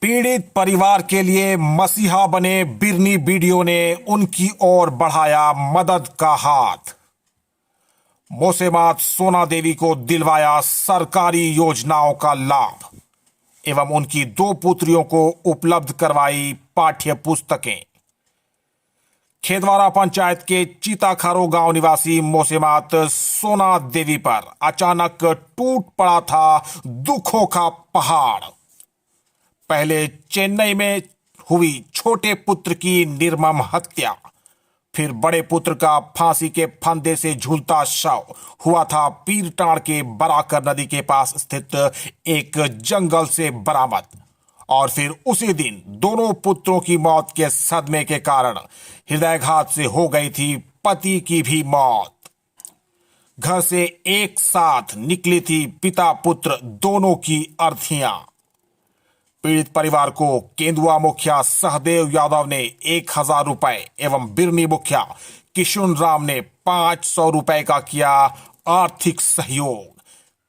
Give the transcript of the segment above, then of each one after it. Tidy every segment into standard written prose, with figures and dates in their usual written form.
पीड़ित परिवार के लिए मसीहा बने बिरनी बीडीओ ने उनकी ओर बढ़ाया मदद का हाथ। मोसेमात सोना देवी को दिलवाया सरकारी योजनाओं का लाभ एवं उनकी 2 पुत्रियों को उपलब्ध करवाई पाठ्य पुस्तकें। खेदवारा पंचायत के चीताखारो गांव निवासी मोसेमात सोना देवी पर अचानक टूट पड़ा था दुखों का पहाड़। पहले चेन्नई में हुई छोटे पुत्र की निर्मम हत्या, फिर बड़े पुत्र का फांसी के फंदे से झूलता शव हुआ था पीरटांड़ के बराकर नदी के पास स्थित एक जंगल से बरामद। और फिर उसी दिन दोनों पुत्रों की मौत के सदमे के कारण हृदयघात से हो गई थी पति की भी मौत। घर से एक साथ निकली थी पिता पुत्र दोनों की अर्थियां। पीड़ित परिवार को केंदुआ मुखिया सहदेव यादव ने 1000 रुपए एवं बिरनी मुखिया किशुन राम ने 500 रुपए का किया आर्थिक सहयोग।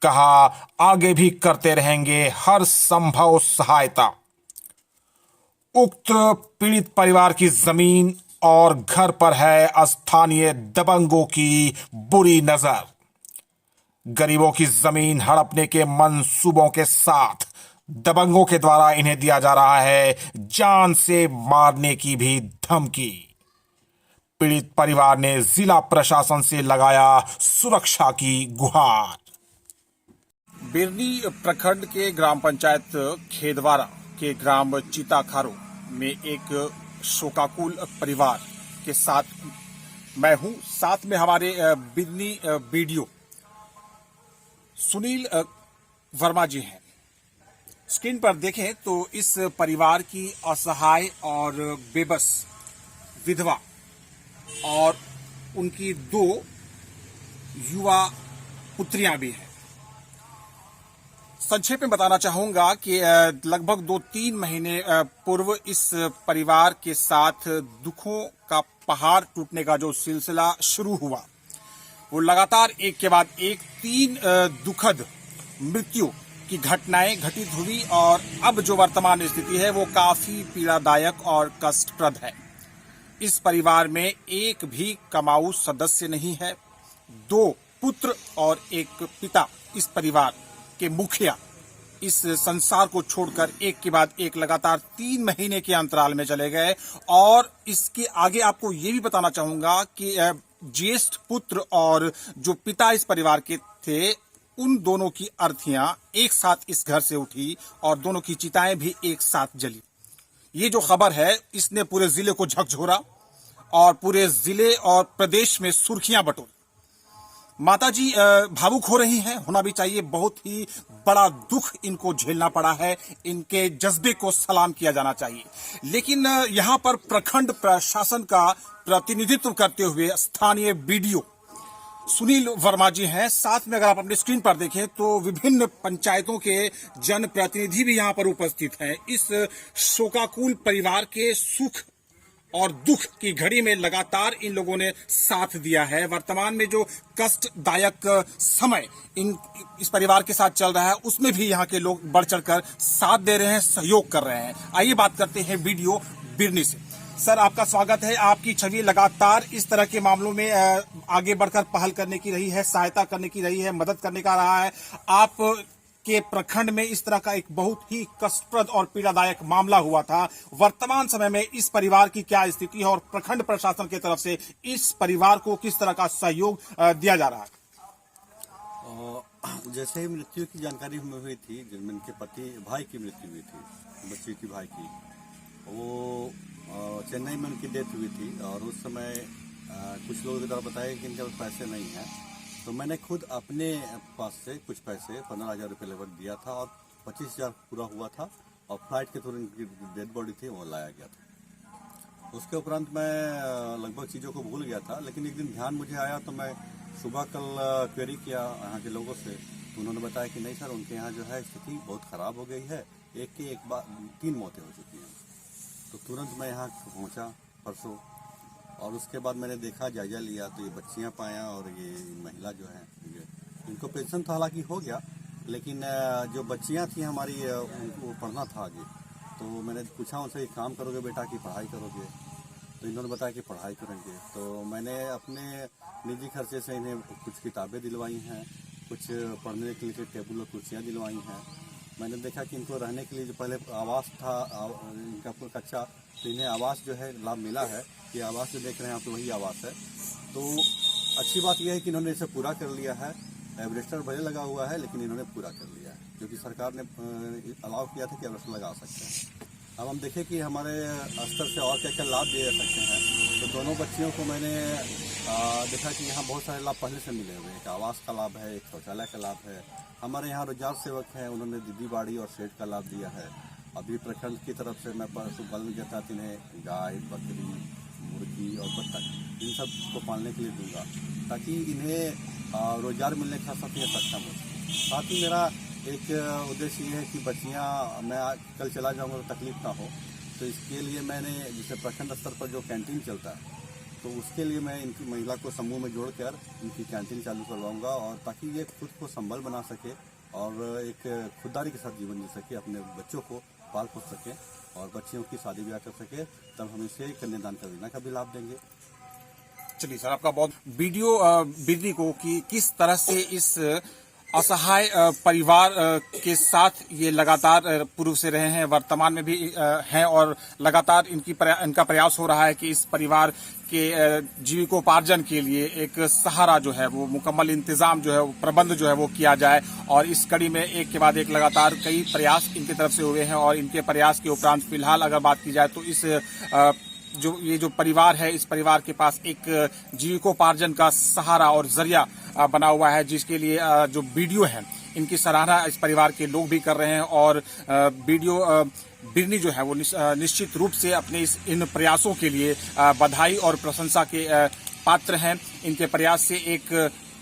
कहा आगे भी करते रहेंगे हर संभव सहायता। उक्त पीड़ित परिवार की जमीन और घर पर है स्थानीय दबंगों की बुरी नजर। गरीबों की जमीन हड़पने के मंसूबों के साथ दबंगों के द्वारा इन्हें दिया जा रहा है जान से मारने की भी धमकी। पीड़ित परिवार ने जिला प्रशासन से लगाया सुरक्षा की गुहार। बिरनी प्रखंड के ग्राम पंचायत खेदवारा के ग्राम चीताखारो में एक शोकाकुल परिवार के साथ मैं हूं। साथ में हमारे बिरनी बीडीओ सुनील वर्मा जी हैं। स्क्रीन पर देखें तो इस परिवार की असहाय और बेबस विधवा और उनकी 2 युवा पुत्रियां भी हैं। संक्षेप में बताना चाहूंगा कि लगभग 2-3 महीने पूर्व इस परिवार के साथ दुखों का पहाड़ टूटने का जो सिलसिला शुरू हुआ, वो लगातार एक के बाद एक 3 दुखद मृत्यु की घटनाएं घटित हुई और अब जो वर्तमान स्थिति है वो काफी पीड़ादायक और कष्टप्रद है। इस परिवार में एक भी कमाऊ सदस्य नहीं है। 2 पुत्र और एक पिता इस परिवार के मुखिया इस संसार को छोड़कर एक के बाद एक लगातार 3 महीने के अंतराल में चले गए। और इसके आगे आपको ये भी बताना चाहूंगा कि ज्येष्ठ पुत्र और जो पिता इस परिवार के थे, उन दोनों की अर्थियां एक साथ इस घर से उठी और दोनों की चिताएं भी एक साथ जली। ये जो खबर है इसने पूरे जिले को झकझोरा और पूरे जिले और प्रदेश में सुर्खियां बटोरी। माताजी भावुक हो रही हैं, होना भी चाहिए। बहुत ही बड़ा दुख इनको झेलना पड़ा है, इनके जज्बे को सलाम किया जाना चाहिए। लेकिन यहां पर प्रखंड प्रशासन का प्रतिनिधित्व करते हुए स्थानीय बीडीओ सुनील वर्मा जी हैं। साथ में अगर आप अपनी स्क्रीन पर देखें तो विभिन्न पंचायतों के जनप्रतिनिधि भी यहां पर उपस्थित हैं। इस शोकाकुल परिवार के सुख और दुख की घड़ी में लगातार इन लोगों ने साथ दिया है। वर्तमान में जो कष्टदायक समय इस परिवार के साथ चल रहा है उसमें भी यहाँ के लोग बढ़ चढ़कर साथ दे रहे हैं, सहयोग कर रहे हैं। आइए बात करते हैं बीडीओ बिरनी से। सर, आपका स्वागत है। आपकी छवि लगातार इस तरह के मामलों में आगे बढ़कर पहल करने की रही है, सहायता करने की रही है, मदद करने का रहा है। आप के प्रखंड में इस तरह का एक बहुत ही कष्टप्रद और पीड़ादायक मामला हुआ था। वर्तमान समय में इस परिवार की क्या स्थिति है और प्रखंड प्रशासन की तरफ से इस परिवार को किस तरह का सहयोग दिया जा रहा है? जैसे ही मृत्यु की जानकारी हमें हुई थी, जिनमें उनके पति भाई की मृत्यु हुई थी, बच्ची की भाई की, वो चेन्नई में उनकी डेथ हुई थी। और उस समय कुछ लोगों के द्वारा बताया कि इनके पास पैसे नहीं हैं, तो मैंने खुद अपने पास से कुछ पैसे 15,000 रुपये लगभग दिया था और 25,000 पूरा हुआ था और फ्लाइट के थ्रू उनकी डेड बॉडी थी वो लाया गया था। उसके उपरांत मैं लगभग चीज़ों को भूल गया था, लेकिन एक दिन ध्यान मुझे आया तो मैं सुबह कल क्वेरी किया यहाँ के लोगों से, तो उन्होंने बताया कि नहीं सर, उनके यहाँ जो है स्थिति बहुत ख़राब हो गई है, एक बार 3 मौतें हो चुकी हैं। तो तुरंत मैं यहाँ पहुँचा परसों और उसके बाद मैंने देखा, जायजा लिया तो ये बच्चियाँ पाया और ये महिला जो है इनको पेंशन तो हालांकि हो गया, लेकिन जो बच्चियाँ थी हमारी उनको पढ़ना था आगे, तो मैंने पूछा उनसे कि काम करोगे बेटा कि पढ़ाई करोगे, तो इन्होंने बताया कि पढ़ाई करेंगे। तो मैंने अपने निजी खर्चे से इन्हें कुछ किताबें दिलवाई हैं, कुछ पढ़ने के लिए टेबल और कुर्सियाँ दिलवाई हैं। मैंने देखा कि इनको रहने के लिए जो पहले आवास था इनका कच्चा, तो इन्हें आवास जो है लाभ मिला है। ये आवास जो देख रहे हैं आप, तो वही आवास है। तो अच्छी बात यह है कि इन्होंने इसे पूरा कर लिया है। एवरेस्टर भले लगा हुआ है, लेकिन इन्होंने पूरा कर लिया है, क्योंकि सरकार ने अलाउ किया था कि एवरेस्टर लगा सकते हैं। अब हम देखें कि हमारे स्तर से और क्या क्या लाभ दिए जा सकते हैं। तो दोनों बच्चियों को मैंने देखा कि यहाँ बहुत सारे लाभ पहले से मिले हुए हैं। एक आवास का लाभ है, एक शौचालय का लाभ है। हमारे यहाँ रोजगार सेवक हैं, उन्होंने दीदी बाड़ी और शेड का लाभ दिया है। अभी प्रखंड की तरफ से मैं पशुपालन के तहत इन्हें गाय, बकरी, मुर्गी और बत्तख इन सब को पालने के लिए दूंगा, ताकि इन्हें रोजगार मिलने का साथ ये सक्षम हो। साथ ही मेरा एक उद्देश्य ये है कि बच्चियाँ, मैं कल चला जाऊँगा तो तकलीफ ना हो, तो इसके लिए मैंने जैसे प्रखंड स्तर पर जो कैंटीन चलता है, तो उसके लिए मैं इनकी महिला को समूह में जोड़कर इनकी कैंटीन चालू करवाऊंगा, और ताकि ये खुद को संबल बना सके और एक खुददारी के साथ जीवन जी सके, अपने बच्चों को पाल पोस सके और बच्चियों की शादी ब्याह कर सके। तब हम इसे कन्यादान का योजना का भी लाभ देंगे। चलिए सर, आपका बहुत वीडियो बिजली को कि किस तरह से इस असहाय परिवार के साथ ये लगातार पूर्व से रहे हैं, वर्तमान में भी हैं, और लगातार इनका प्रयास हो रहा है कि इस परिवार के जीविकोपार्जन के लिए एक सहारा जो है वो मुकम्मल इंतजाम जो है वो प्रबंध जो है वो किया जाए। और इस कड़ी में एक के बाद एक लगातार कई प्रयास इनकी तरफ से हुए हैं, और इनके प्रयास के उपरांत फिलहाल अगर बात की जाए तो इस जो परिवार है, इस परिवार के पास एक जीविकोपार्जन का सहारा और जरिया बना हुआ है, जिसके लिए जो वीडियो है इनकी सराहना इस परिवार के लोग भी कर रहे हैं। और वीडियो बिरनी जो है वो निश्चित रूप से अपने इन प्रयासों के लिए बधाई और प्रशंसा के पात्र हैं। इनके प्रयास से एक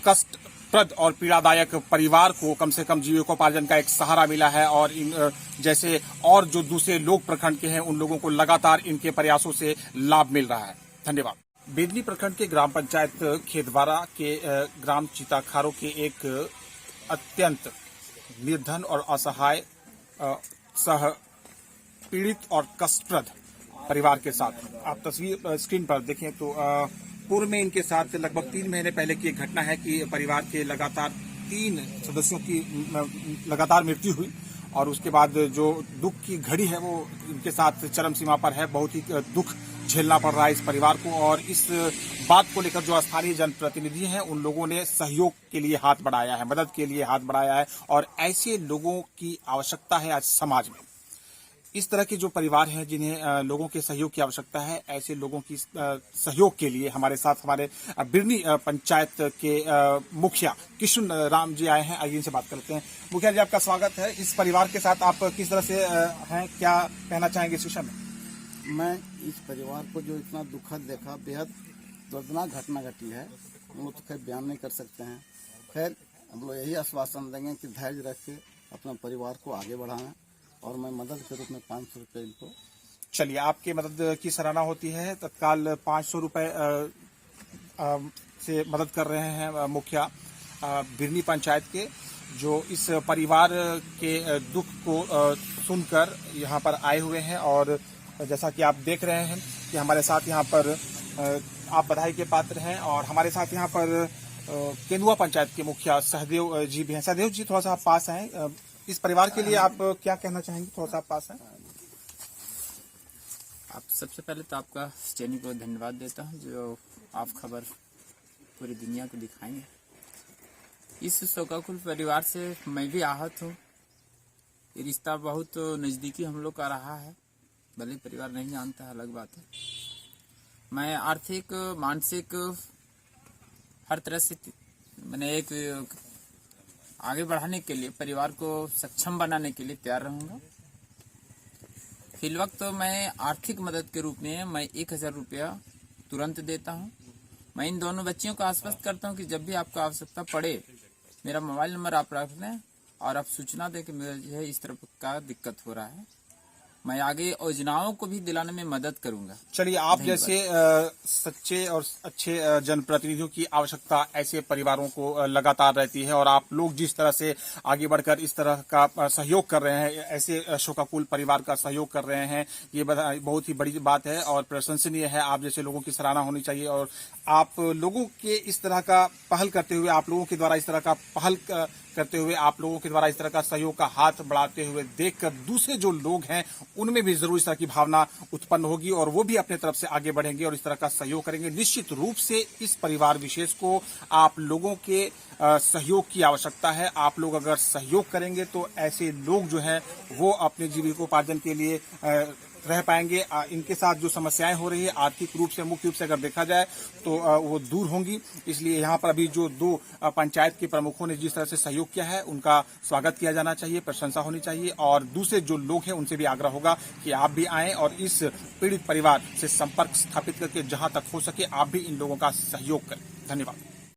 कष्टप्रद और पीड़ादायक परिवार को कम से कम जीविकोपार्जन का एक सहारा मिला है, और इन जैसे और जो दूसरे लोग प्रखंड के हैं उन लोगों को लगातार इनके प्रयासों से लाभ मिल रहा है। धन्यवाद। बेदनी प्रखंड के ग्राम पंचायत खेतवारा के ग्राम चीताखारो के एक अत्यंत निर्धन और असहाय सह पीड़ित और कष्टप्रद परिवार के साथ आप तस्वीर स्क्रीन पर देखें तो पूर्व में इनके साथ लगभग 3 महीने पहले की एक घटना है कि परिवार के लगातार 3 सदस्यों की लगातार मृत्यु हुई, और उसके बाद जो दुख की घड़ी है वो इनके साथ चरम सीमा पर है। बहुत ही दुख झेलना पड़ रहा है इस परिवार को, और इस बात को लेकर जो स्थानीय जनप्रतिनिधि हैं उन लोगों ने सहयोग के लिए हाथ बढ़ाया है, मदद के लिए हाथ बढ़ाया है, और ऐसे लोगों की आवश्यकता है आज समाज में। इस तरह के जो परिवार हैं जिन्हें लोगों के सहयोग की आवश्यकता है, ऐसे लोगों की सहयोग के लिए हमारे साथ हमारे बिरनी पंचायत के मुखिया किशन राम जी आए हैं। आइए इनसे बात करते हैं। मुखिया जी, आपका स्वागत है। इस परिवार के साथ आप किस तरह से हैं, क्या कहना चाहेंगे इस विषय में? मैं इस परिवार को जो इतना दुखद देखा, बेहद दर्दनाक घटना घटी है, हम लोग तो खैर बयान नहीं कर सकते हैं। खैर हम लोग यही आश्वासन देंगे कि धैर्य रख के अपना परिवार को आगे बढ़ाएं, और मैं मदद के रूप में 500 रुपये इनको। चलिए, आपकी मदद की सराहना होती है। तत्काल 500 रुपये से मदद कर रहे हैं मुखिया बिरनी पंचायत के, जो इस परिवार के दुख को सुनकर यहाँ पर आए हुए हैं। और जैसा कि आप देख रहे हैं कि हमारे साथ यहाँ पर आप बधाई के पात्र हैं, और हमारे साथ यहाँ पर केंदुआ पंचायत के मुखिया सहदेव जी भी हैं। सहदेव जी, थोड़ा सा आप पास आए। इस परिवार के लिए आप क्या कहना चाहेंगे? थोड़ा सा आप पास हैं। आप सबसे पहले तो आपका चैनल को धन्यवाद देता हूं, जो आप खबर पूरी दुनिया को दिखाएंगे। इस शोकाकुल परिवार से मैं भी आहत हूं। ये रिश्ता बहुत नज़दीकी हम लोग का रहा है, भले परिवार नहीं जानता है, अलग बात है। मैं आर्थिक, मानसिक, हर तरह से मैंने एक आगे बढ़ाने के लिए, परिवार को सक्षम बनाने के लिए तैयार रहूंगा। फिलवक्त तो मैं आर्थिक मदद के रूप में मैं 1000 रुपया तुरंत देता हूं। मैं इन दोनों बच्चियों को आश्वस्त करता हूं कि जब भी आपको आवश्यकता पड़े, मेरा मोबाइल नंबर आप रख लें और आप सूचना दें कि मुझे इस तरह का दिक्कत हो रहा है। मैं आगे योजनाओं को भी दिलाने में मदद करूंगा। चलिए, आप जैसे सच्चे और अच्छे जनप्रतिनिधियों की आवश्यकता ऐसे परिवारों को लगातार रहती है, और आप लोग जिस तरह से आगे बढ़कर इस तरह का सहयोग कर रहे हैं, ऐसे शोकाकुल परिवार का सहयोग कर रहे हैं, ये बहुत ही बड़ी बात है और प्रशंसनीय है। आप जैसे लोगों की सराहना होनी चाहिए, और आप लोगों के इस तरह का पहल करते हुए, आप लोगों के द्वारा इस तरह का पहल करते हुए, आप लोगों के द्वारा इस तरह का सहयोग का हाथ बढ़ाते हुए देखकर दूसरे जो लोग हैं उनमें भी जरूर इस तरह की भावना उत्पन्न होगी, और वो भी अपने तरफ से आगे बढ़ेंगे और इस तरह का सहयोग करेंगे। निश्चित रूप से इस परिवार विशेष को आप लोगों के सहयोग की आवश्यकता है। आप लोग अगर सहयोग करेंगे तो ऐसे लोग जो हैं वो अपने जीविकोपार्जन के लिए रह पाएंगे। इनके साथ जो समस्याएं हो रही है आर्थिक रूप से, मुख्य रूप से अगर देखा जाए तो वो दूर होंगी। इसलिए यहाँ पर अभी जो 2 पंचायत के प्रमुखों ने जिस तरह से सहयोग किया है उनका स्वागत किया जाना चाहिए, प्रशंसा होनी चाहिए, और दूसरे जो लोग हैं उनसे भी आग्रह होगा कि आप भी आएं और इस पीड़ित परिवार से संपर्क स्थापित करके जहां तक हो सके आप भी इन लोगों का सहयोग करें। धन्यवाद।